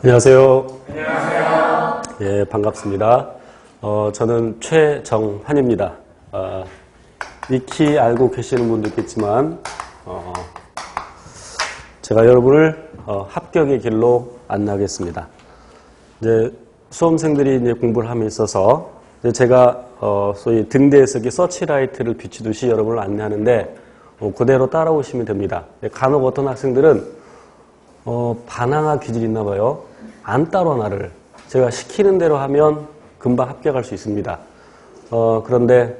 안녕하세요. 안녕하세요. 예, 반갑습니다. 저는 최정환입니다. 익히 알고 계시는 분도 있겠지만, 제가 여러분을 합격의 길로 안내하겠습니다. 이제 수험생들이 이제 공부를 함에 있어서 이제 제가 소위 등대에서 서치라이트를 비추듯이 여러분을 안내하는데 그대로 따라오시면 됩니다. 간혹 어떤 학생들은 반항아 기질이 있나 봐요. 안 따라와 나를. 제가 시키는 대로 하면 금방 합격할 수 있습니다. 그런데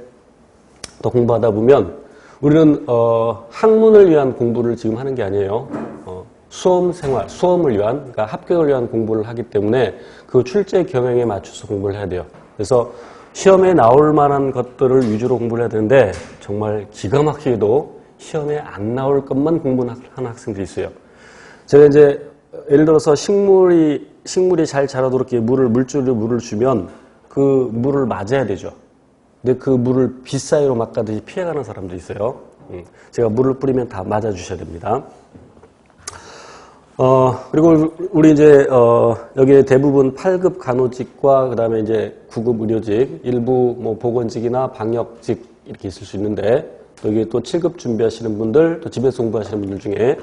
또 공부하다 보면 우리는 학문을 위한 공부를 지금 하는 게 아니에요. 수험 생활, 수험을 위한, 그러니까 합격을 위한 공부를 하기 때문에 그 출제 경향에 맞춰서 공부를 해야 돼요. 그래서 시험에 나올 만한 것들을 위주로 공부를 해야 되는데 정말 기가 막히게도 시험에 안 나올 것만 공부하는 학생들이 있어요. 제가 이제 예를 들어서 식물이 잘 자라도록 이렇게 물줄을 물을 주면 그 물을 맞아야 되죠. 근데 그 물을 빗사이로 막가듯이 피해가는 사람도 있어요. 제가 물을 뿌리면 다 맞아주셔야 됩니다. 그리고 우리 이제 여기에 대부분 8급 간호직과 그다음에 이제 9급 의료직, 일부 뭐 보건직이나 방역직 이렇게 있을 수 있는데 여기 또 7급 준비하시는 분들, 또 집에서 공부하시는 분들 중에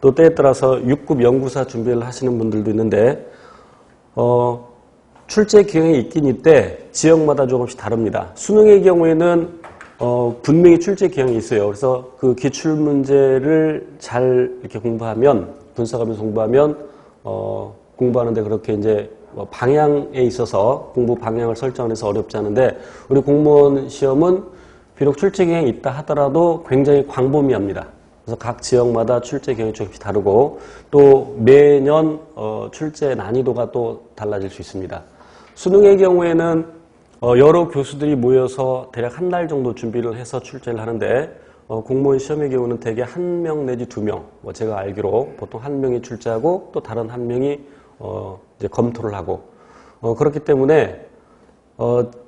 또 때에 따라서 6급 연구사 준비를 하시는 분들도 있는데 출제 경향이 있긴 있대 지역마다 조금씩 다릅니다. 수능의 경우에는 분명히 출제 경향이 있어요. 그래서 그 기출 문제를 잘 이렇게 공부하면 분석하면서 공부하면 공부하는데 그렇게 이제 방향에 있어서 공부 방향을 설정해서 어렵지 않은데 우리 공무원 시험은 비록 출제 경향이 있다 하더라도 굉장히 광범위합니다. 그래서 각 지역마다 출제 경향이 조금씩 다르고 또 매년 출제 난이도가 또 달라질 수 있습니다. 수능의 경우에는 여러 교수들이 모여서 대략 한 달 정도 준비를 해서 출제를 하는데 공무원 시험의 경우는 대개 1명 내지 2명, 제가 알기로 보통 1명이 출제하고 또 다른 1명이 이제 검토를 하고 그렇기 때문에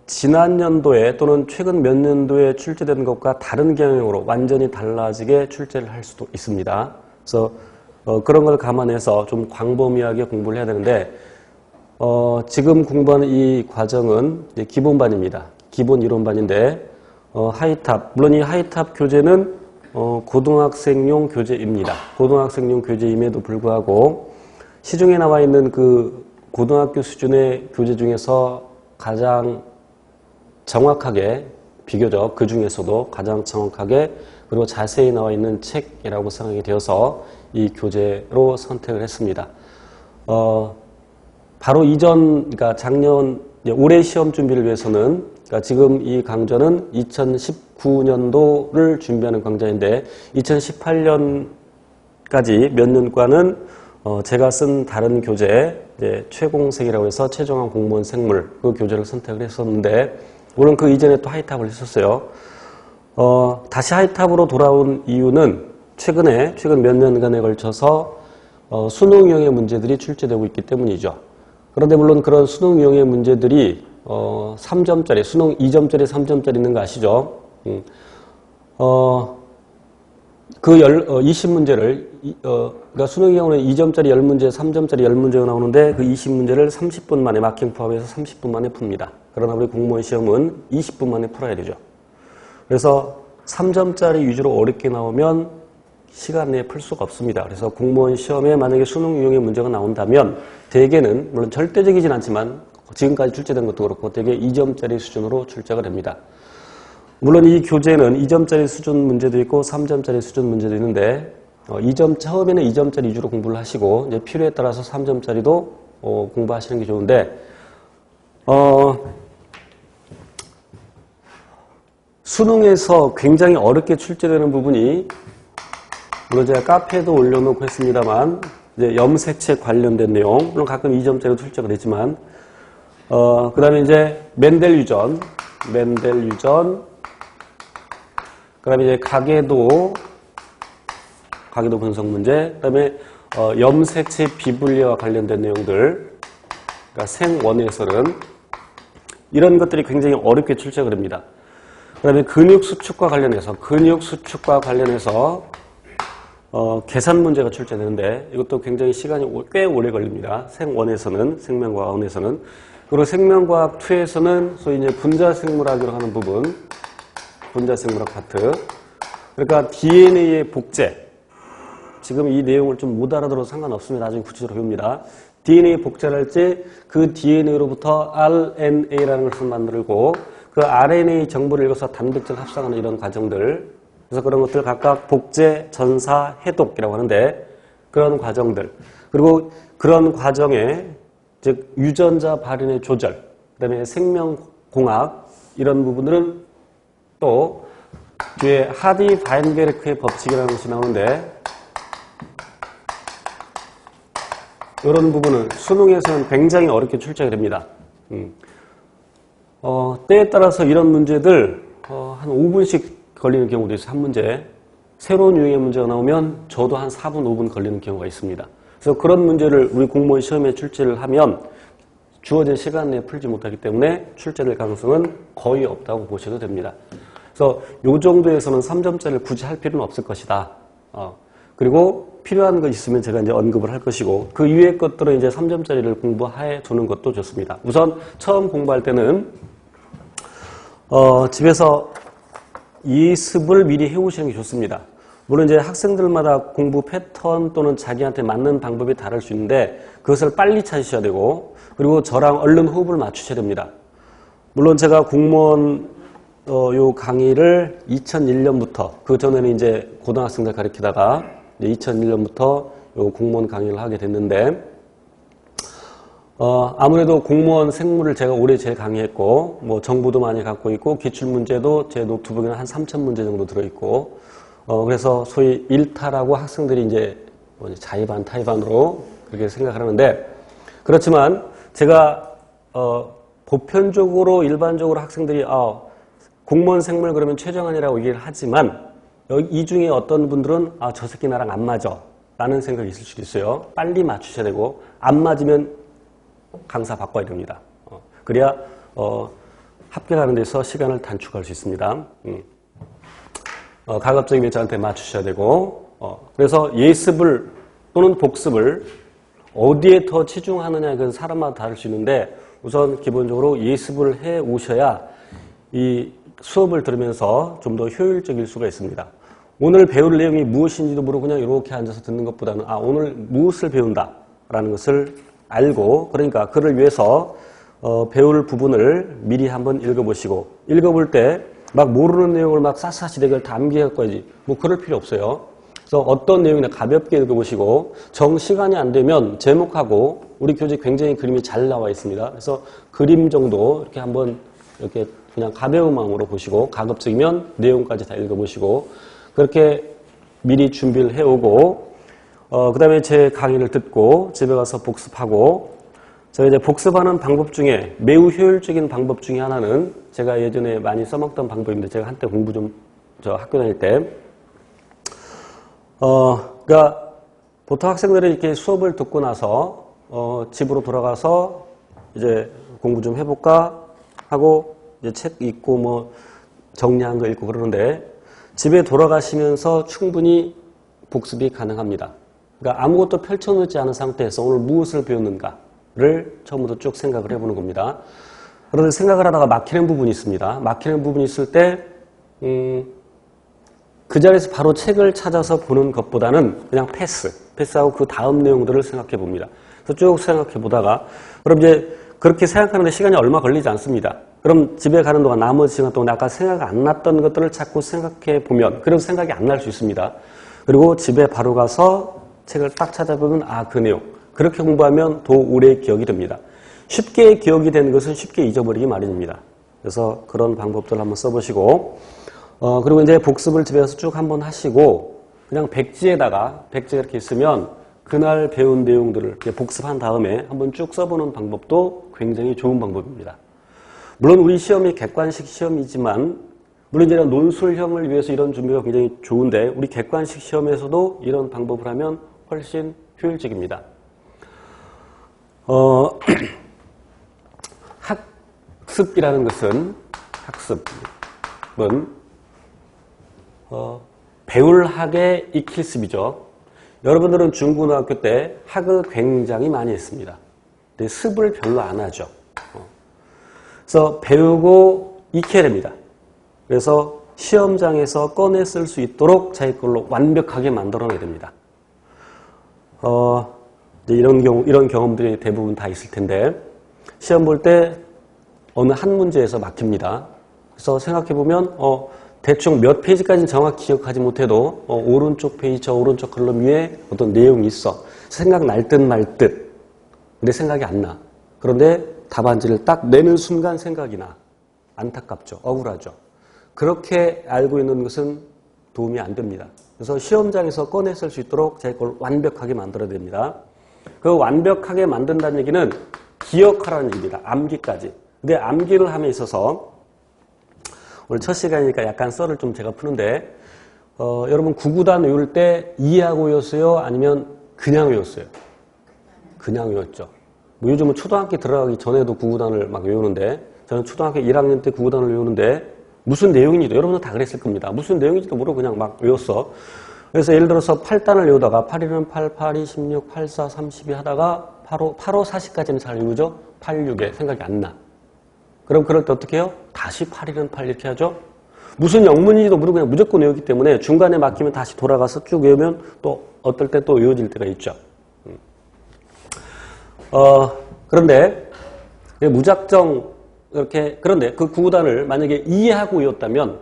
지난 연도에 또는 최근 몇 년도에 출제된 것과 다른 경향으로 완전히 달라지게 출제를 할 수도 있습니다. 그래서 그런 걸 감안해서 좀 광범위하게 공부를 해야 되는데 지금 공부하는 이 과정은 이제 기본반입니다. 기본 이론반인데 하이탑, 물론 이 하이탑 교재는 고등학생용 교재입니다. 고등학생용 교재임에도 불구하고 시중에 나와 있는 그 고등학교 수준의 교재 중에서 가장 정확하게, 비교적 그 중에서도 가장 정확하게 그리고 자세히 나와 있는 책이라고 생각이 되어서 이 교재로 선택을 했습니다. 바로 이전, 그러니까 작년, 올해 시험 준비를 위해서는, 그러니까 지금 이 강좌는 2019년도를 준비하는 강좌인데 2018년까지 몇 년과는 제가 쓴 다른 교재, 최공생이라고 해서 최종환 공무원 생물 그 교재를 선택을 했었는데 물론 그 이전에 또 하이탑을 했었어요. 다시 하이탑으로 돌아온 이유는 최근 몇 년간에 걸쳐서 수능형의 문제들이 출제되고 있기 때문이죠. 그런데 물론 그런 수능형의 문제들이 3점짜리, 수능 2점짜리, 3점짜리 있는 거 아시죠? 그 20문제를, 그러니까 수능의 경우는 2점짜리 10문제, 3점짜리 10문제가 나오는데 그 20문제를 30분 만에 마킹 포함해서 30분 만에 풉니다. 그러나 우리 공무원 시험은 20분 만에 풀어야 되죠. 그래서 3점짜리 위주로 어렵게 나오면 시간 내에 풀 수가 없습니다. 그래서 공무원 시험에 만약에 수능 유형의 문제가 나온다면 대개는, 물론 절대적이진 않지만 지금까지 출제된 것도 그렇고 대개 2점짜리 수준으로 출제가 됩니다. 물론 이 교재는 2점짜리 수준 문제도 있고 3점짜리 수준 문제도 있는데 처음에는 2점짜리 위주로 공부를 하시고 이제 필요에 따라서 3점짜리도 공부하시는 게 좋은데 수능에서 굉장히 어렵게 출제되는 부분이 물론 제가 카페에도 올려놓고 했습니다만 이제 염색체 관련된 내용, 물론 가끔 2점짜리도 출제가 되지만 그 다음에 이제 멘델 유전, 그 다음에 이제 가계도 분석 문제, 그 다음에 염색체 비분리와 관련된 내용들, 그러니까 생원해설은 이런 것들이 굉장히 어렵게 출제가 됩니다. 그 다음에 근육수축과 관련해서 계산 문제가 출제되는데 이것도 굉장히 시간이 꽤 오래 걸립니다. 생원에서는, 생명과학원에서는. 그리고 생명과학 2에서는 소위 이제 분자생물학이라고 하는 부분, 분자생물학 파트. 그러니까 DNA의 복제. 지금 이 내용을 좀 못 알아들어도 상관없습니다. 나중에 구체적으로 배웁니다. DNA 복제를 할 때 그 DNA로부터 RNA라는 것을 만들고 그 RNA 정보를 읽어서 단백질 합성하는 이런 과정들. 그래서 그런 것들 각각 복제, 전사, 해독이라고 하는데 그런 과정들. 그리고 그런 과정에 즉 유전자 발현의 조절, 그다음에 생명공학 이런 부분들은 또 뒤에 하디-바인게르크의 법칙이라는 것이 나오는데 이런 부분은 수능에서는 굉장히 어렵게 출제가 됩니다. 때에 따라서 이런 문제들 한 5분씩 걸리는 경우도 있어요. 한 문제. 새로운 유형의 문제가 나오면 저도 한 4분, 5분 걸리는 경우가 있습니다. 그래서 그런 문제를 우리 공무원 시험에 출제를 하면 주어진 시간 내에 풀지 못하기 때문에 출제될 가능성은 거의 없다고 보셔도 됩니다. 그래서 이 정도에서는 3점짜리를 굳이 할 필요는 없을 것이다. 그리고 필요한 거 있으면 제가 이제 언급을 할 것이고 그 이외의 것들은 이제 3점짜리를 공부해 두는 것도 좋습니다. 우선 처음 공부할 때는 집에서 예습을 미리 해오시는 게 좋습니다. 물론 이제 학생들마다 공부 패턴 또는 자기한테 맞는 방법이 다를 수 있는데 그것을 빨리 찾으셔야 되고 그리고 저랑 얼른 호흡을 맞추셔야 됩니다. 물론 제가 공무원 요 강의를 2001년부터 그 전에는 이제 고등학생들 가르치다가 2001년부터 요 공무원 강의를 하게 됐는데 아무래도 공무원 생물을 제가 올해 제일 강의했고 뭐 정보도 많이 갖고 있고 기출문제도 제 노트북에는 한 3,000문제 정도 들어있고 그래서 소위 일타라고 학생들이 이제 자의반 타의반으로 그렇게 생각을 하는데 그렇지만 제가 보편적으로 일반적으로 학생들이 공무원 생물 그러면 최정환이라고 얘기를 하지만 이 중에 어떤 분들은 저 새끼 나랑 안 맞아 라는 생각이 있을 수도 있어요. 빨리 맞추셔야 되고 안 맞으면 강사 바꿔야 됩니다. 그래야 합격하는 데서 시간을 단축할 수 있습니다. 가급적이면 저한테 맞추셔야 되고 그래서 예습을 또는 복습을 어디에 더 치중하느냐 그건 사람마다 다를 수 있는데 우선 기본적으로 예습을 해 오셔야 이 수업을 들으면서 좀 더 효율적일 수가 있습니다. 오늘 배울 내용이 무엇인지도 모르고 그냥 이렇게 앉아서 듣는 것보다는 오늘 무엇을 배운다라는 것을 알고 그러니까 그를 위해서 배울 부분을 미리 한번 읽어보시고 읽어볼 때 막 모르는 내용을 막 샅샅이 내가 다 암기할 거지 뭐 그럴 필요 없어요. 그래서 어떤 내용이나 가볍게 읽어보시고 시간이 안 되면 제목하고 우리 교재 굉장히 그림이 잘 나와 있습니다. 그래서 그림 정도 이렇게 한번 이렇게 그냥 가벼운 마음으로 보시고 가급적이면 내용까지 다 읽어보시고 그렇게 미리 준비를 해오고 그 다음에 제 강의를 듣고 집에 가서 복습하고 제가 이제 복습하는 방법 중에 매우 효율적인 방법 중에 하나는 제가 예전에 많이 써먹던 방법인데 제가 한때 공부 학교 다닐 때 그러니까 보통 학생들이 이렇게 수업을 듣고 나서 집으로 돌아가서 이제 공부 좀 해볼까 하고 이제 책 읽고 뭐 정리한 거 읽고 그러는데 집에 돌아가시면서 충분히 복습이 가능합니다. 그러니까 아무것도 펼쳐놓지 않은 상태에서 오늘 무엇을 배웠는가를 처음부터 쭉 생각을 해보는 겁니다. 그런데 생각을 하다가 막히는 부분이 있습니다. 막히는 부분이 있을 때 그 자리에서 바로 책을 찾아서 보는 것보다는 그냥 패스하고 그 다음 내용들을 생각해 봅니다. 그래서 쭉 생각해 보다가 그럼 이제 그렇게 생각하는데 시간이 얼마 걸리지 않습니다. 그럼 집에 가는 동안 나머지 시간 동안 아까 생각 안 났던 것들을 자꾸 생각해 보면 그래도 생각이 안 날 수 있습니다. 그리고 집에 바로 가서 책을 딱 찾아보면 그 내용. 그렇게 공부하면 더 오래 기억이 됩니다. 쉽게 기억이 되는 것은 쉽게 잊어버리기 마련입니다. 그래서 그런 방법들을 한번 써보시고 그리고 이제 복습을 집에 가서 쭉 한번 하시고 그냥 백지가 이렇게 있으면 그날 배운 내용들을 복습한 다음에 한번 쭉 써보는 방법도 굉장히 좋은 방법입니다. 물론 우리 시험이 객관식 시험이지만 물론 이제 논술형을 위해서 이런 준비가 굉장히 좋은데 우리 객관식 시험에서도 이런 방법을 하면 훨씬 효율적입니다. 학습이라는 것은 배울 학의 익힐습이죠. 여러분들은 중고등학교 때 학을 굉장히 많이 했습니다. 근데 습을 별로 안 하죠. 그래서 배우고 익혀야 됩니다. 그래서 시험장에서 꺼내 쓸 수 있도록 자기 걸로 완벽하게 만들어내야 됩니다. 이제 이런 경험들이 대부분 다 있을 텐데, 시험 볼 때 어느 한 문제에서 막힙니다. 그래서 생각해보면, 대충 몇 페이지까지는 정확히 기억하지 못해도, 오른쪽 페이지, 저 오른쪽 컬럼 위에 어떤 내용이 있어. 생각날 듯 말 듯. 근데 생각이 안 나. 그런데 답안지를 딱 내는 순간 생각이 나. 안타깝죠. 억울하죠. 그렇게 알고 있는 것은 도움이 안 됩니다. 그래서 시험장에서 꺼내 쓸 수 있도록 자기 걸 완벽하게 만들어야 됩니다. 그 완벽하게 만든다는 얘기는 기억하라는 얘기입니다. 암기까지. 근데 암기를 함에 있어서 오늘 첫 시간이니까 약간 썰을 좀 제가 푸는데, 여러분 구구단 외울 때 이해하고 외웠어요? 아니면 그냥 외웠어요? 그냥 외웠죠. 뭐 요즘은 초등학교 들어가기 전에도 구구단을 막 외우는데, 저는 초등학교 1학년 때 구구단을 외우는데 무슨 내용인지도 여러분은 다 그랬을 겁니다. 무슨 내용인지도 모르고 그냥 막 외웠어. 그래서 예를 들어서 8단을 외우다가 8일은 8, 8이 16, 8, 4, 32 하다가 8, 5, 40까지는 잘 외우죠? 8, 6에 생각이 안 나. 그럼 그럴 때 어떻게 해요? 다시 8일은 8 이렇게 하죠? 무슨 영문인지도 모르고 그냥 무조건 외우기 때문에 중간에 막히면 다시 돌아가서 쭉 외우면 또 어떨 때 또 외워질 때가 있죠. 그런데 무작정 이렇게, 그런데 그 구구단을 만약에 이해하고 외웠다면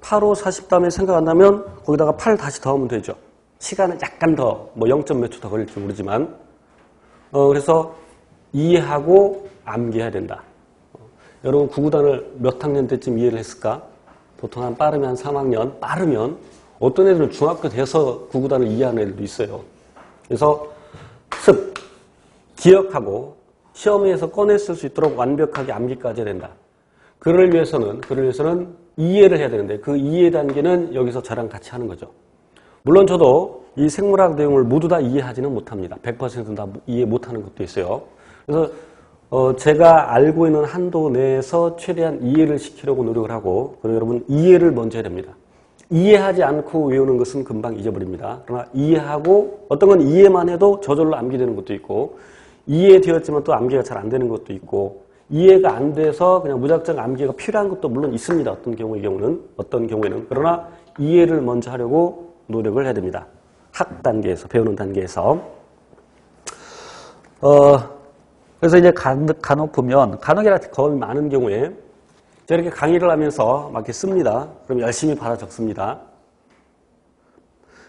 8, 5, 40 다음에 생각 안 나면 거기다가 8 다시 더하면 되죠. 시간은 약간 더, 뭐 0. 몇 초 더 걸릴지 모르지만, 그래서 이해하고 암기해야 된다. 여러분 구구단을 몇 학년 때쯤 이해를 했을까? 보통 한 빠르면 한 3학년, 빠르면 어떤 애들은 중학교 돼서 구구단을 이해하는 애들도 있어요. 그래서 습, 기억하고 시험에서 꺼냈을 수 있도록 완벽하게 암기까지 해야 된다. 그를 위해서는 이해를 해야 되는데 그 이해 단계는 여기서 저랑 같이 하는 거죠. 물론 저도 이 생물학 내용을 모두 다 이해하지는 못합니다. 100% 다 이해 못하는 것도 있어요. 그래서 제가 알고 있는 한도 내에서 최대한 이해를 시키려고 노력을 하고, 그리고 여러분 이해를 먼저 해야 됩니다. 이해하지 않고 외우는 것은 금방 잊어버립니다. 그러나 이해하고, 어떤 건 이해만 해도 저절로 암기되는 것도 있고, 이해되었지만 또 암기가 잘 안 되는 것도 있고, 이해가 안 돼서 그냥 무작정 암기가 필요한 것도 물론 있습니다. 어떤 경우에는. 그러나 이해를 먼저 하려고 노력을 해야 됩니다. 학 단계에서, 배우는 단계에서. 그래서 이제 간혹 보면, 간혹이라 거의 많은 경우에 제가 이렇게 강의를 하면서 막 이렇게 씁니다. 그럼 열심히 받아 적습니다.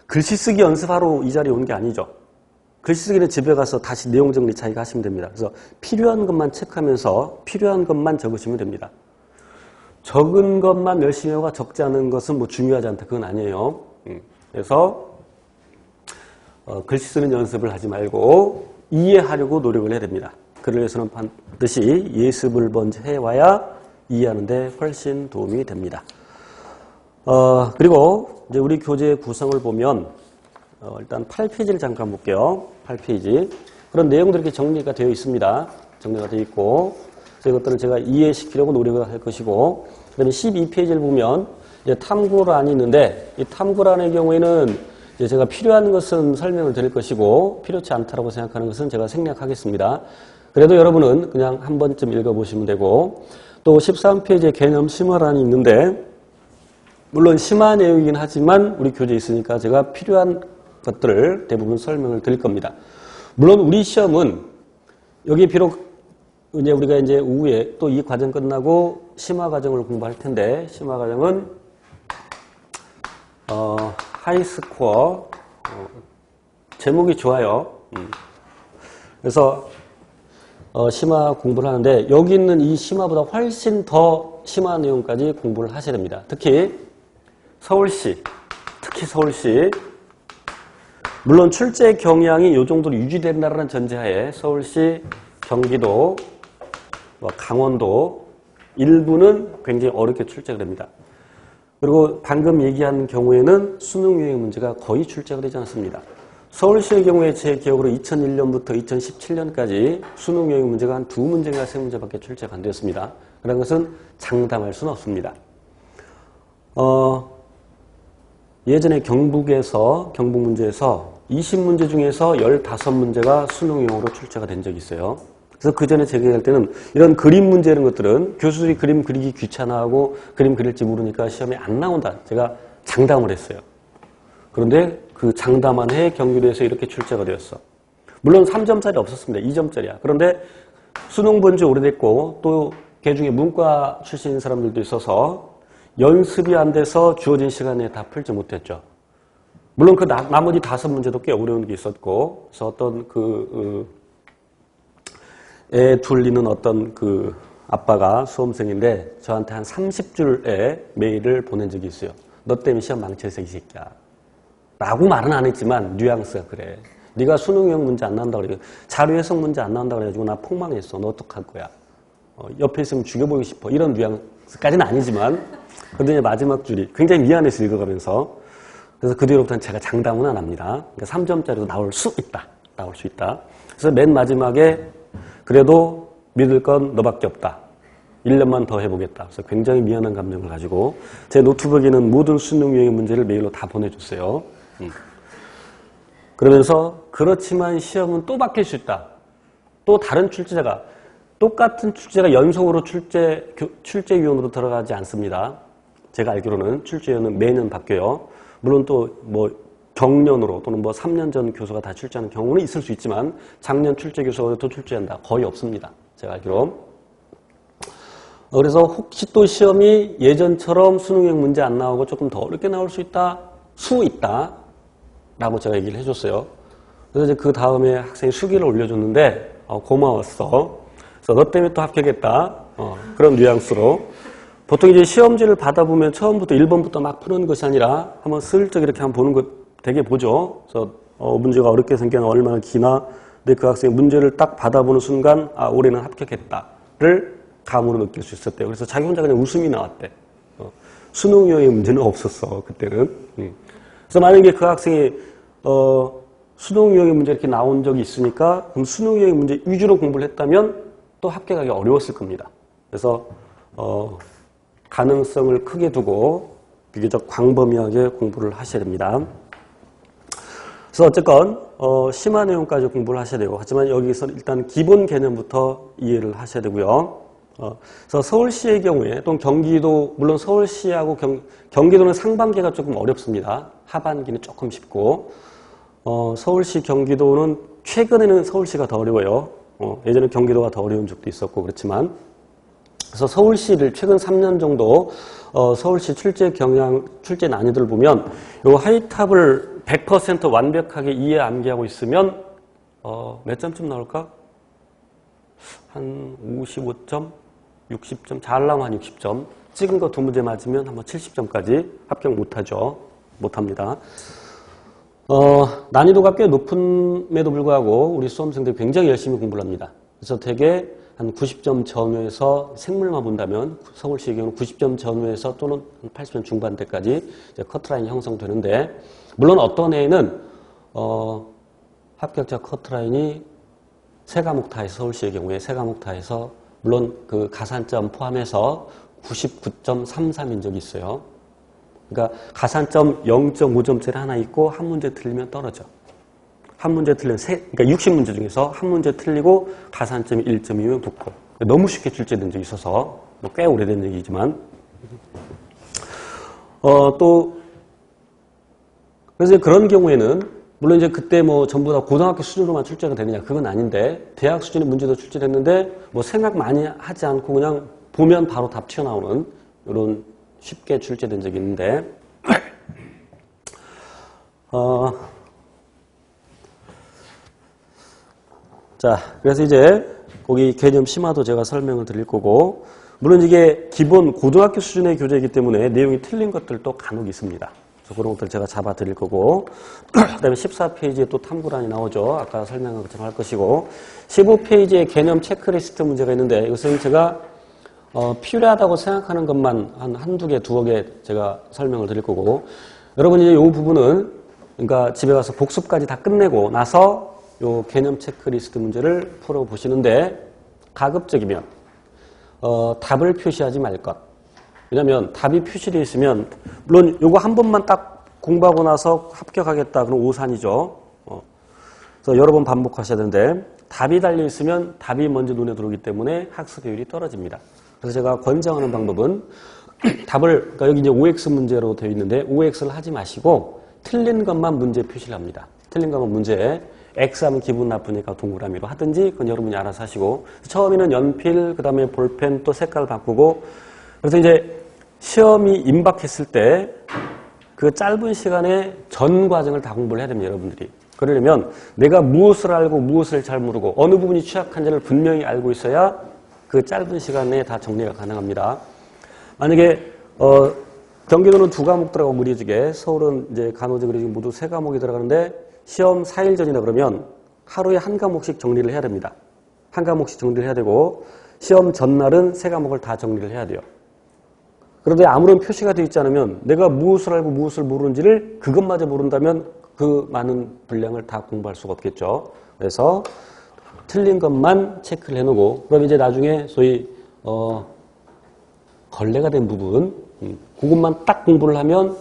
글씨 쓰기 연습하러 이 자리에 온 게 아니죠. 글씨 쓰기는 집에 가서 다시 내용 정리 자기가 하시면 됩니다. 그래서 필요한 것만 체크하면서 필요한 것만 적으시면 됩니다. 적은 것만 열심히 하고 적지 않은 것은 뭐 중요하지 않다. 그건 아니에요. 그래서 글씨 쓰는 연습을 하지 말고 이해하려고 노력을 해야 됩니다. 그를 위해서는 반드시 예습을 먼저 해와야 이해하는 데 훨씬 도움이 됩니다. 그리고 이제 우리 교재의 구성을 보면 일단 8페이지를 잠깐 볼게요. 8페이지. 그런 내용들이 이렇게 정리가 되어 있습니다. 정리가 되어 있고, 이것들은 제가 이해시키려고 노력을 할 것이고, 그 다음에 12페이지를 보면 이제 탐구란이 있는데, 이 탐구란의 경우에는 이제 제가 필요한 것은 설명을 드릴 것이고, 필요치 않다고 생각하는 것은 제가 생략하겠습니다. 그래도 여러분은 그냥 한 번쯤 읽어보시면 되고, 또 13페이지에 개념 심화란이 있는데, 물론 심화 내용이긴 하지만 우리 교재에 있으니까 제가 필요한 것들을 대부분 설명을 드릴 겁니다. 물론 우리 시험은 여기 비록 이제 우리가 이제 오후에 또 이 과정 끝나고 심화 과정을 공부할 텐데, 심화 과정은 하이스코어 제목이 좋아요. 그래서 심화 공부를 하는데 여기 있는 이 심화보다 훨씬 더 심화 내용까지 공부를 하셔야 됩니다. 특히 서울시 물론 출제 경향이 이 정도로 유지된다는 전제하에 서울시, 경기도, 강원도 일부는 굉장히 어렵게 출제가 됩니다. 그리고 방금 얘기한 경우에는 수능 유형 문제가 거의 출제가 되지 않습니다. 서울시의 경우에 제 기억으로 2001년부터 2017년까지 수능 유형 문제가 한 2문제인가 3문제밖에 출제가 안 되었습니다. 그런 것은 장담할 수는 없습니다. 예전에 경북 문제에서 20문제 중에서 15문제가 수능용으로 출제가 된 적이 있어요. 그래서 그 전에 제가 할 때는 이런 그림 문제 이런 것들은 교수들이 그림 그리기 귀찮아하고 그림 그릴지 모르니까 시험에 안 나온다. 제가 장담을 했어요. 그런데 그 장담한 해 경기도에서 이렇게 출제가 되었어. 물론 3점짜리 없었습니다. 2점짜리야. 그런데 수능 본 지 오래됐고 또 그 중에 문과 출신인 사람들도 있어서 연습이 안 돼서 주어진 시간에 다 풀지 못했죠. 물론 그 나머지 5문제도 꽤 어려운 게 있었고, 그래서 어떤 애 둘리는 어떤 그 아빠가 수험생인데 저한테 한 30줄의 메일을 보낸 적이 있어요. 너 때문에 시험 망쳐서 이 새끼야. 라고 말은 안 했지만 뉘앙스가 그래. 네가 수능형 문제 안 나온다 그래. 자료 해석 문제 안 나온다 그래가지고 나 폭망했어. 너 어떡할 거야. 옆에 있으면 죽여보고 싶어. 이런 뉘앙스까지는 아니지만 근데 이제 마지막 줄이 굉장히 미안해서 읽어가면서 그래서 그 뒤로부터는 제가 장담은 안 합니다. 그러니까 3점짜리도 나올 수 있다. 나올 수 있다. 그래서 맨 마지막에 그래도 믿을 건 너밖에 없다. 1년만 더 해보겠다. 그래서 굉장히 미안한 감정을 가지고 제 노트북에는 모든 수능 유형의 문제를 메일로 다 보내줬어요. 그러면서 그렇지만 시험은 또 바뀔 수 있다. 또 다른 출제자가 똑같은 출제가 연속으로 출제위원으로 들어가지 않습니다. 제가 알기로는 출제위원은 매년 바뀌어요. 물론 또 뭐 경년으로 또는 뭐 3년 전 교수가 다 출제하는 경우는 있을 수 있지만 작년 출제 교수가 또 출제한다. 거의 없습니다. 제가 알기로. 그래서 혹시 또 시험이 예전처럼 수능형 문제 안 나오고 조금 더 어렵게 나올 수 있다? 라고 제가 얘기를 해줬어요. 그래서 이제 그 다음에 학생이 수기를 올려줬는데 고마웠어. 그래서 너 때문에 또 합격했다. 그런 뉘앙스로. 보통 이제 시험지를 받아보면 처음부터 1번부터 막 푸는 것이 아니라 한번 슬쩍 이렇게 한번 보는 것 되게 보죠. 그래서 문제가 어렵게 생겨나 얼마나 기나. 근데 그 학생이 문제를 딱 받아보는 순간 올해는 합격했다를 감으로 느낄 수 있었대요. 그래서 자기 혼자 그냥 웃음이 나왔대. 수능 유형의 문제는 없었어. 그때는. 그래서 만약에 그 학생이 수능 유형의 문제 이렇게 나온 적이 있으니까 그럼 수능 유형의 문제 위주로 공부를 했다면 또 합격하기 어려웠을 겁니다. 그래서 가능성을 크게 두고 비교적 광범위하게 공부를 하셔야 됩니다. 그래서 어쨌건 심화 내용까지 공부를 하셔야 되고 하지만 여기서 일단 기본 개념부터 이해를 하셔야 되고요. 그래서 서울시의 경우에 또 경기도 물론 서울시하고 경기도는 상반기가 조금 어렵습니다. 하반기는 조금 쉽고 서울시 경기도는 최근에는 서울시가 더 어려워요. 예전에 경기도가 더 어려운 적도 있었고 그렇지만 그래서 서울시를 최근 3년 정도 서울시 출제 난이도를 보면 요 하이탑을 100% 완벽하게 이해 암기하고 있으면 몇 점쯤 나올까? 한 55점? 60점? 잘 나오면 한 60점. 찍은 거 2문제 맞으면 한번 70점까지 합격 못하죠. 못합니다. 난이도가 꽤 높음에도 불구하고 우리 수험생들이 굉장히 열심히 공부를 합니다. 그래서 되게 한 90점 전후에서 생물만 본다면 서울시의 경우는 90점 전후에서 또는 80점 중반대까지 이제 커트라인이 형성되는데 물론 어떤 해에는 합격자 커트라인이 세 과목 다 해서 서울시의 경우에 세 과목 다 해서 물론 그 가산점 포함해서 99.33인 적이 있어요. 그러니까 가산점 0.5점짜리 하나 있고 한 문제 틀리면 떨어져. 한 문제 틀리면 그러니까 60문제 중에서 한 문제 틀리고 가산점이 1점이면 붙고. 너무 쉽게 출제된 적이 있어서 꽤 오래된 얘기지만 또 그래서 그런 경우에는 물론 이제 그때 뭐 전부 다 고등학교 수준으로만 출제가 되느냐 그건 아닌데 대학 수준의 문제도 출제됐는데 뭐 생각 많이 하지 않고 그냥 보면 바로 답 튀어나오는 이런 쉽게 출제된 적이 있는데 자 그래서 이제 거기 개념 심화도 제가 설명을 드릴 거고 물론 이게 기본 고등학교 수준의 교재이기 때문에 내용이 틀린 것들도 간혹 있습니다. 그래서 그런 것들 제가 잡아 드릴 거고 그 다음에 14페이지에 또 탐구란이 나오죠. 아까 설명한 것처럼 할 것이고 15페이지에 개념 체크리스트 문제가 있는데 이것은 제가 필요하다고 생각하는 것만 한두 개, 두어 개 제가 설명을 드릴 거고 여러분이 이 부분은 그러니까 집에 가서 복습까지 다 끝내고 나서 이 개념 체크리스트 문제를 풀어보시는데 가급적이면 답을 표시하지 말 것. 왜냐하면 답이 표시되어 있으면 물론 이거 한 번만 딱 공부하고 나서 합격하겠다. 그럼 오산이죠. 그래서 여러 번 반복하셔야 되는데 답이 달려 있으면 답이 먼저 눈에 들어오기 때문에 학습 효율이 떨어집니다. 그래서 제가 권장하는 방법은 답을, 그러니까 여기 이제 OX 문제로 되어 있는데 OX를 하지 마시고 틀린 것만 문제 표시를 합니다. 틀린 것만 문제에 X 하면 기분 나쁘니까 동그라미로 하든지 그건 여러분이 알아서 하시고 처음에는 연필, 그 다음에 볼펜 또 색깔 바꾸고 그래서 이제 시험이 임박했을 때 그 짧은 시간에 전 과정을 다 공부를 해야 됩니다. 여러분들이. 그러려면 내가 무엇을 알고 무엇을 잘 모르고 어느 부분이 취약한지를 분명히 알고 있어야 그 짧은 시간에 다 정리가 가능합니다. 만약에 경기도는 2과목 들어가고 무리지게 서울은 이제 간호제 그리고 모두 3과목이 들어가는데 시험 4일 전이나 그러면 하루에 1과목씩 정리를 해야 됩니다. 1과목씩 정리를 해야 되고 시험 전날은 3과목을 다 정리를 해야 돼요. 그런데 아무런 표시가 되어 있지 않으면 내가 무엇을 알고 무엇을 모르는지를 그것마저 모른다면 그 많은 분량을 다 공부할 수가 없겠죠. 그래서 틀린 것만 체크를 해놓고 그럼 이제 나중에 소위 걸레가 된 부분 그것만 딱 공부를 하면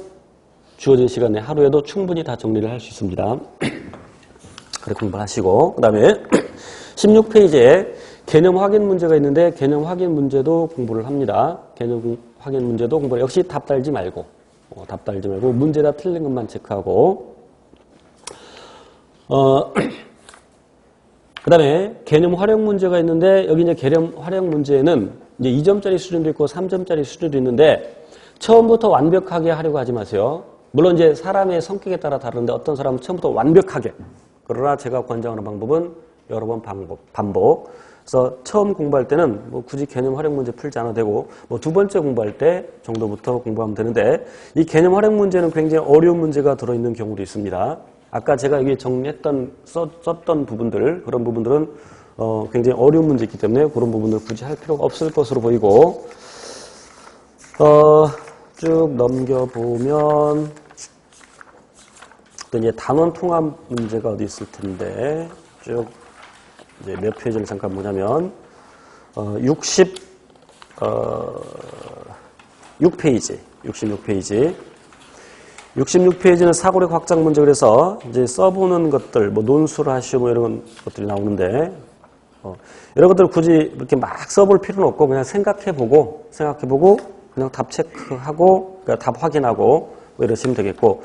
주어진 시간에 하루에도 충분히 다 정리를 할 수 있습니다. 그렇게 공부를 하시고 그 다음에 16페이지에 개념 확인 문제가 있는데 개념 확인 문제도 공부를 합니다. 개념 확인 문제도 공부를 역시 답 달지 말고 문제다 틀린 것만 체크하고 그 다음에 개념 활용 문제가 있는데 여기 이제 개념 활용 문제에는 이제 2점짜리 수준도 있고 3점짜리 수준도 있는데 처음부터 완벽하게 하려고 하지 마세요. 물론 이제 사람의 성격에 따라 다른데 어떤 사람은 처음부터 완벽하게 그러나 제가 권장하는 방법은 여러 번 반복. 그래서 처음 공부할 때는 뭐 굳이 개념 활용 문제 풀지 않아도 되고 뭐 2번째 공부할 때 정도부터 공부하면 되는데 이 개념 활용 문제는 굉장히 어려운 문제가 들어있는 경우도 있습니다. 아까 제가 여기 정리했던 썼던 부분들 그런 부분들은 굉장히 어려운 문제이기 때문에 그런 부분을 굳이 할 필요가 없을 것으로 보이고 쭉 넘겨보면 또 이제 단원 통합 문제가 어디 있을 텐데 쭉 이제 몇 페이지를 잠깐 보냐면 66페이지는 사고력 확장 문제 그래서 이제 써보는 것들 뭐 논술하시오 뭐 이런 것들이 나오는데 이런 것들 굳이 이렇게 막 써볼 필요는 없고 그냥 생각해보고 그냥 답 체크하고 그러니까 답 확인하고 뭐 이러시면 되겠고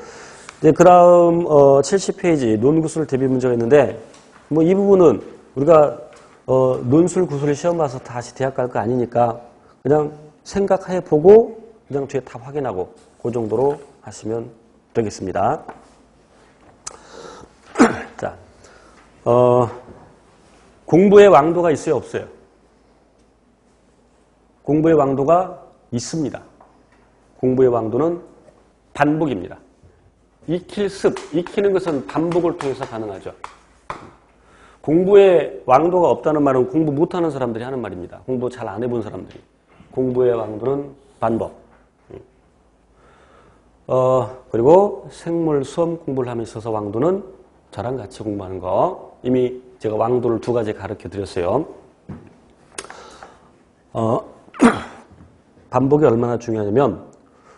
이제 그다음 70페이지 논구술 대비 문제가 있는데 뭐 이 부분은 우리가 논술 구술 시험 봐서 다시 대학 갈 거 아니니까 그냥 생각해보고 그냥 뒤에 답 확인하고 그 정도로 하시면 되겠습니다. 자, 공부의 왕도가 있어요, 없어요? 공부의 왕도가 있습니다. 공부의 왕도는 반복입니다. 익히는 것은 반복을 통해서 가능하죠. 공부의 왕도가 없다는 말은 공부 못하는 사람들이 하는 말입니다. 공부 잘 안 해본 사람들이. 공부의 왕도는 반복. 그리고 생물 수험 공부를 함에 있어서 왕도는 저랑 같이 공부하는 거. 이미 제가 왕도를 2가지 가르쳐 드렸어요. 반복이 얼마나 중요하냐면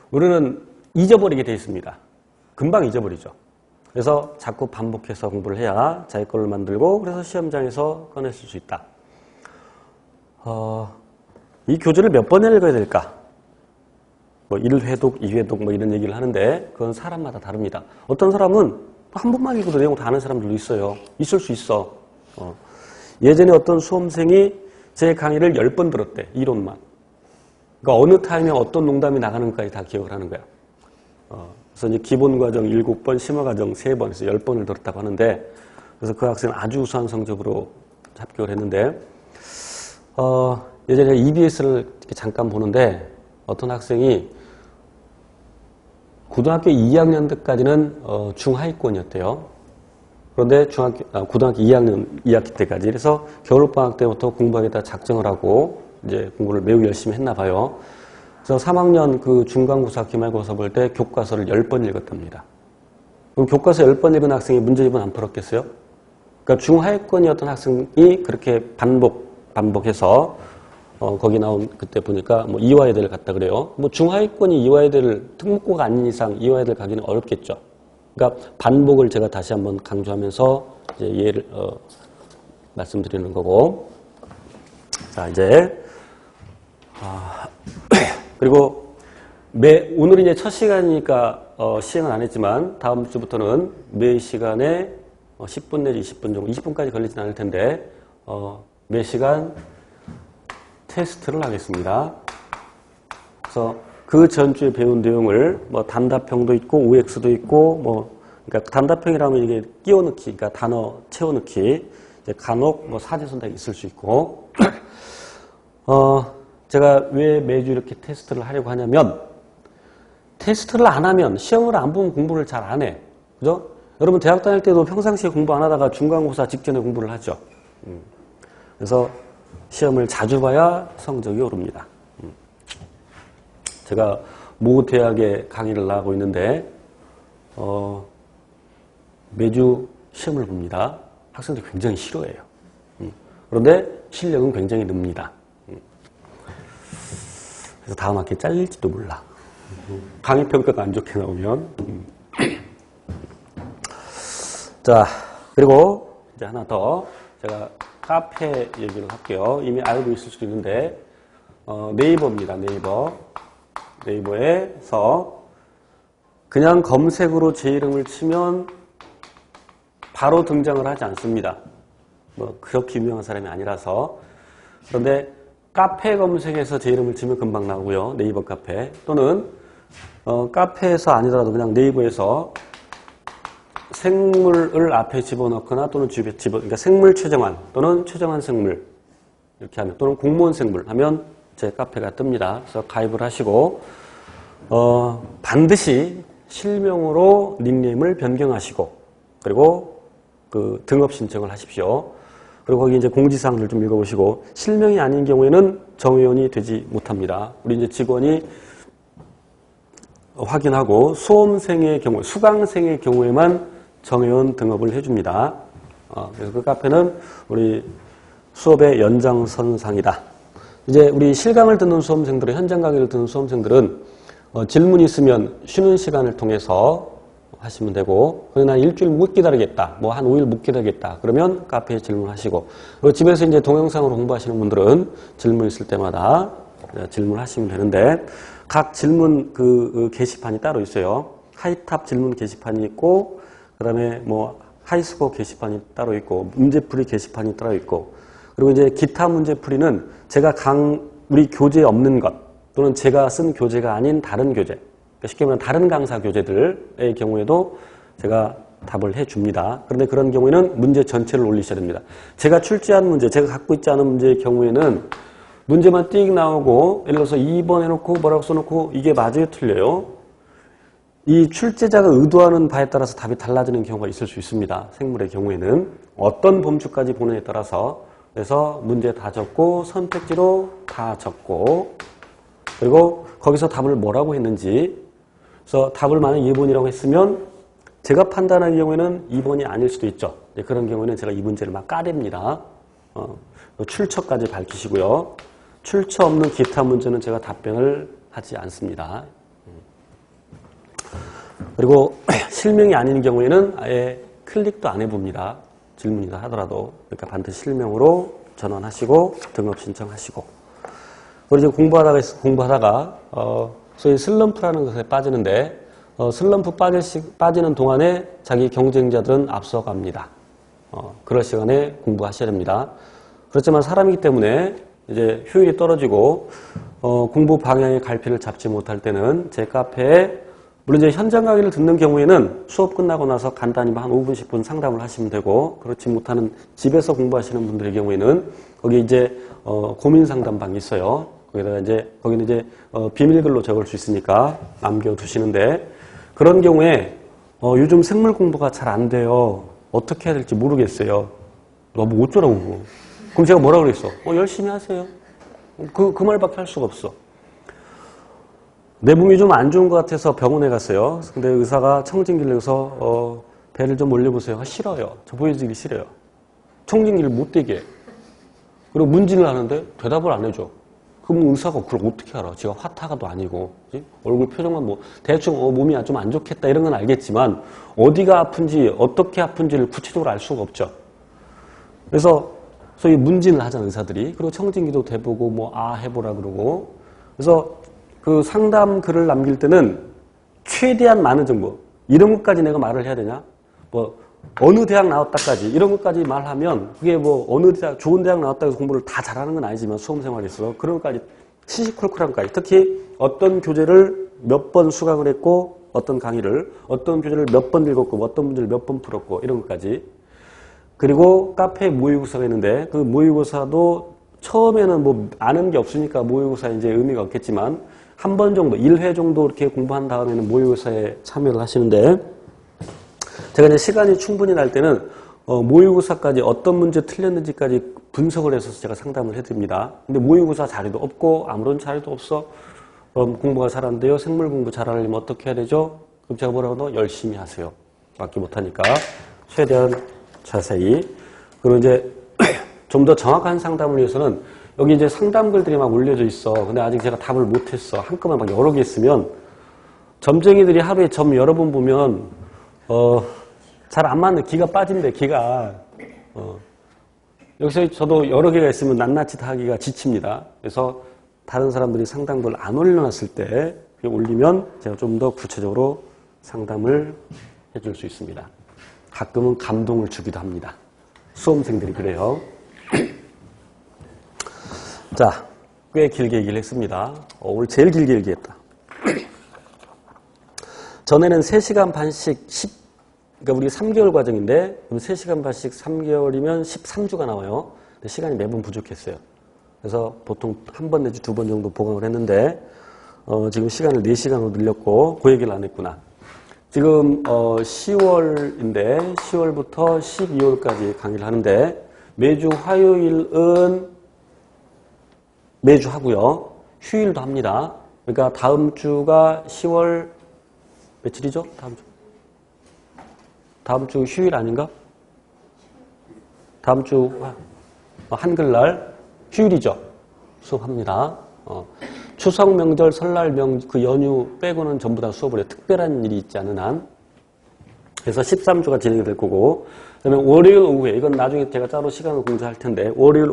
우리는 잊어버리게 돼 있습니다. 금방 잊어버리죠. 그래서 자꾸 반복해서 공부를 해야 자기 걸로 만들고 그래서 시험장에서 꺼냈을 수 있다. 이 교재를 몇 번 읽어야 될까? 뭐 1회독, 2회독 뭐 이런 얘기를 하는데 그건 사람마다 다릅니다. 어떤 사람은 한 번만 읽어도 내용 다 아는 사람들도 있어요. 있을 수 있어. 예전에 어떤 수험생이 제 강의를 10번 들었대. 이론만. 그러니까 어느 타임에 어떤 농담이 나가는 것까지 다 기억을 하는 거야. 그래서 이제 기본과정 7번, 심화과정 3번, 해서 10번을 들었다고 하는데 그래서 그 학생은 아주 우수한 성적으로 합격을 했는데 예전에 EBS를 잠깐 보는데 어떤 학생이 고등학교 2학년 때까지는 중하위권이었대요. 그런데 고등학교 2학년 2학기 때까지 그래서 겨울방학 때부터 공부하겠다 작정을 하고 이제 공부를 매우 열심히 했나 봐요. 그래서 3학년 그 중간고사 기말고사 볼 때 교과서를 10번 읽었답니다. 그럼 교과서 10번 읽은 학생이 문제집은 안 풀었겠어요? 그러니까 중하위권이었던 학생이 그렇게 반복해서 거기 나온 그때 보니까 뭐 이화여대를 갔다 그래요. 뭐 중하위권이 이화여대를 특목고가 아닌 이상 이화여대를 가기는 어렵겠죠. 그러니까 반복을 제가 다시 한번 강조하면서 이제 예를 말씀드리는 거고. 자, 이제 그리고 오늘은 이제 첫 시간이니까 시행은 안 했지만 다음 주부터는 매 시간에 10분 내지 20분 정도, 20분까지 걸리진 않을 텐데 매 시간 테스트를 하겠습니다. 그래서 그 전주에 배운 내용을 뭐 단답형도 있고 OX도 있고 뭐 그러니까 단답형이라면 이게 끼워넣기, 그러니까 단어 채워넣기, 이제 간혹 뭐 사제선택이 있을 수 있고 제가 왜 매주 이렇게 테스트를 하려고 하냐면 테스트를 안 하면 시험을 안 보면 공부를 잘 안 해. 그죠? 여러분 대학 다닐 때도 평상시에 공부 안 하다가 중간고사 직전에 공부를 하죠. 그래서 시험을 자주 봐야 성적이 오릅니다. 제가 모 대학에 강의를 나가고 있는데 매주 시험을 봅니다. 학생들이 굉장히 싫어해요. 그런데 실력은 굉장히 늡니다. 그래서 다음 학기에 잘릴지도 몰라. 강의 평가가 안 좋게 나오면. 자, 그리고 이제 하나 더 제가 카페 얘기를 할게요. 이미 알고 있을 수도 있는데 네이버입니다. 네이버에서 그냥 검색으로 제 이름을 치면 바로 등장을 하지 않습니다. 뭐 그렇게 유명한 사람이 아니라서. 그런데 카페 검색에서 제 이름을 치면 금방 나오고요. 네이버 카페 또는 카페에서 아니더라도 그냥 네이버에서 생물을 앞에 집어넣거나 또는 뒤에 그러니까 생물 최정환 또는 최정환 생물 이렇게 하면 또는 공무원 생물 하면 제 카페가 뜹니다. 그래서 가입을 하시고 반드시 실명으로 닉네임을 변경하시고 그리고 그 등업 신청을 하십시오. 그리고 거기 이제 공지사항들 좀 읽어보시고 실명이 아닌 경우에는 정회원이 되지 못합니다. 우리 이제 직원이 확인하고 수험생의 경우, 수강생의 경우에만 정회원 등업을 해줍니다. 그래서 그 카페는 우리 수업의 연장선상이다. 이제 우리 실강을 듣는 수험생들은, 현장 강의를 듣는 수험생들은 질문이 있으면 쉬는 시간을 통해서 하시면 되고, 그러나 일주일 못 기다리겠다, 뭐 한 5일 못 기다리겠다, 그러면 카페에 질문하시고, 그리고 집에서 이제 동영상으로 공부하시는 분들은 질문 있을 때마다 질문하시면 되는데, 각 질문 그 게시판이 따로 있어요. 하이탑 질문 게시판이 있고, 그 다음에 뭐 하이스코어 게시판이 따로 있고, 문제풀이 게시판이 따로 있고, 그리고 이제 기타 문제풀이는 제가 우리 교재에 없는 것, 또는 제가 쓴 교재가 아닌 다른 교재, 그러니까 쉽게 말하면 다른 강사 교재들의 경우에도 제가 답을 해줍니다. 그런데 그런 경우에는 문제 전체를 올리셔야 됩니다. 제가 출제한 문제, 제가 갖고 있지 않은 문제의 경우에는 문제만 띡 나오고 예를 들어서 2번 해놓고 뭐라고 써놓고 이게 맞아요 틀려요? 이 출제자가 의도하는 바에 따라서 답이 달라지는 경우가 있을 수 있습니다. 생물의 경우에는 어떤 범주까지 보느냐에 따라서. 그래서 문제 다 적고 선택지로 다 적고 그리고 거기서 답을 뭐라고 했는지, 그래서 답을 만약 2번이라고 했으면 제가 판단하는 경우에는 2번이 아닐 수도 있죠. 그런 경우에는 제가 이 문제를 막 까댑니다. 출처까지 밝히시고요. 출처 없는 기타 문제는 제가 답변을 하지 않습니다. 그리고 실명이 아닌 경우에는 아예 클릭도 안 해봅니다. 질문이다 하더라도. 그러니까 반드시 실명으로 전환하시고 등업 신청하시고. 그리고 이제 공부하다가 소위 슬럼프라는 것에 빠지는데 슬럼프 빠지는 동안에 자기 경쟁자들은 앞서갑니다. 그럴 시간에 공부하셔야 됩니다. 그렇지만 사람이기 때문에 이제 효율이 떨어지고 공부 방향의 갈피를 잡지 못할 때는 제 카페에 물론 이제 현장 강의를 듣는 경우에는 수업 끝나고 나서 간단히 한 5분, 10분 상담을 하시면 되고, 그렇지 못하는 집에서 공부하시는 분들의 경우에는 거기 이제 고민 상담방이 있어요. 거기는 이제 비밀글로 적을 수 있으니까 남겨두시는데, 그런 경우에 요즘 생물 공부가 잘 안 돼요. 어떻게 해야 될지 모르겠어요. 뭐 어쩌라고. 그럼 제가 뭐라 그랬어? 열심히 하세요. 그 말밖에 할 수가 없어. 내 몸이 좀 안 좋은 것 같아서 병원에 갔어요. 근데 의사가 청진기를 내서 배를 좀 올려보세요. 싫어요. 저 보여주기 싫어요. 청진기를 못 대게. 그리고 문진을 하는데 대답을 안 해줘. 그럼 의사가 그걸 어떻게 알아? 제가 화타가도 아니고, 그치? 얼굴 표정만 뭐, 대충, 몸이 좀 안 좋겠다 이런 건 알겠지만, 어디가 아픈지, 어떻게 아픈지를 구체적으로 알 수가 없죠. 그래서, 소위 문진을 하잖아, 의사들이. 그리고 청진기도 대보고, 뭐, 해보라 그러고. 그래서 그 상담 글을 남길 때는 최대한 많은 정보, 이런 것까지 내가 말을 해야 되냐? 뭐, 어느 대학 나왔다까지, 이런 것까지 말하면, 그게 뭐, 어느 대학, 좋은 대학 나왔다고 해서 공부를 다 잘하는 건 아니지만, 수험생활에 있어서. 그런 것까지, 시시콜콜한까지. 특히, 어떤 교재를 몇 번 수강을 했고, 어떤 강의를, 어떤 교재를 몇 번 읽었고, 어떤 문제를 몇 번 풀었고, 이런 것까지. 그리고 카페에 모의고사가 있는데, 그 모의고사도 처음에는 뭐, 아는 게 없으니까 모의고사에 이제 의미가 없겠지만, 한 번 정도, 1회 정도 이렇게 공부한 다음에는 모의고사에 참여를 하시는데, 제가 이제 시간이 충분히 날 때는 모의고사까지 어떤 문제 틀렸는지까지 분석을 해서 제가 상담을 해드립니다. 근데 모의고사 자료도 없고 아무런 자료도 없어. 공부가 잘 안 돼요. 생물 공부 잘하려면 어떻게 해야 되죠? 그럼 제가 뭐라고 하나? 열심히 하세요. 맞기 못하니까 최대한 자세히. 그리고 이제 좀 더 정확한 상담을 위해서는 여기 이제 상담 글들이 막 올려져 있어. 근데 아직 제가 답을 못했어. 한꺼번에 막 여러 개 있으면 점쟁이들이 하루에 점 여러 번 보면 잘 안 맞는 기가 빠진대, 기가. 여기서 저도 여러 개가 있으면 낱낱이 다 하기가 지칩니다. 그래서 다른 사람들이 상담글 안 올려놨을 때 올리면 제가 좀 더 구체적으로 상담을 해줄 수 있습니다. 가끔은 감동을 주기도 합니다. 수험생들이 그래요. 자, 꽤 길게 얘기를 했습니다. 오늘 제일 길게 얘기했다. 전에는 3시간 반씩 그러니까 우리 3개월 과정인데 3시간 반씩 3개월이면 13주가 나와요. 근데 시간이 매번 부족했어요. 그래서 보통 한 번 내지 2번 정도 보강을 했는데 지금 시간을 4시간으로 늘렸고 그 얘기를 안 했구나. 지금 10월인데 10월부터 12월까지 강의를 하는데 매주 화요일은 매주 하고요. 휴일도 합니다. 그러니까 다음 주가 10월 며칠이죠? 다음 주 휴일 아닌가? 다음 주 한글날 휴일이죠. 수업합니다. 추석 명절 설날 그 연휴 빼고는 전부 다 수업을 해요. 특별한 일이 있지 않은 한. 그래서 13주가 진행이 될 거고, 그다음에 월요일 오후에, 이건 나중에 제가 따로 시간을 공지할 텐데, 월요일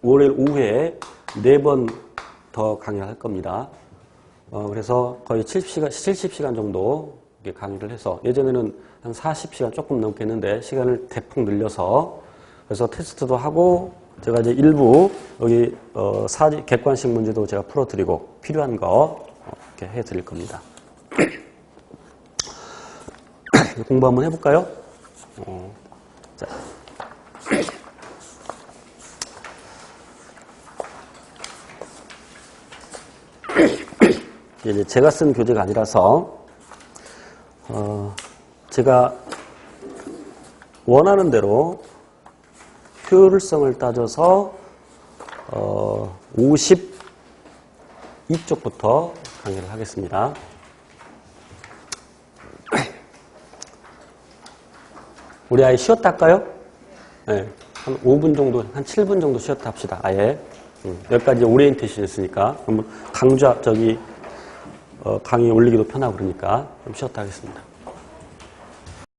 오후에 4번 더 강의를 할 겁니다. 그래서 거의 70시간 정도 강의를 해서, 예전에는 한 40시간 조금 넘겠는데, 시간을 대폭 늘려서, 그래서 테스트도 하고, 제가 이제 일부, 여기, 객관식 문제도 제가 풀어드리고, 필요한 거, 이렇게 해드릴 겁니다. 공부 한번 해볼까요? 자. 이제 제가 쓴 교재가 아니라서, 제가 원하는 대로 효율성을 따져서 52쪽부터 강의를 하겠습니다. 우리 아예 쉬었다 할까요? 네, 한 5분 정도, 한 7분 정도 쉬었다 합시다. 아예. 여기까지 오리엔테이션 했으니까. 그러면 강의 올리기도 편하고 그러니까 좀 쉬었다 하겠습니다.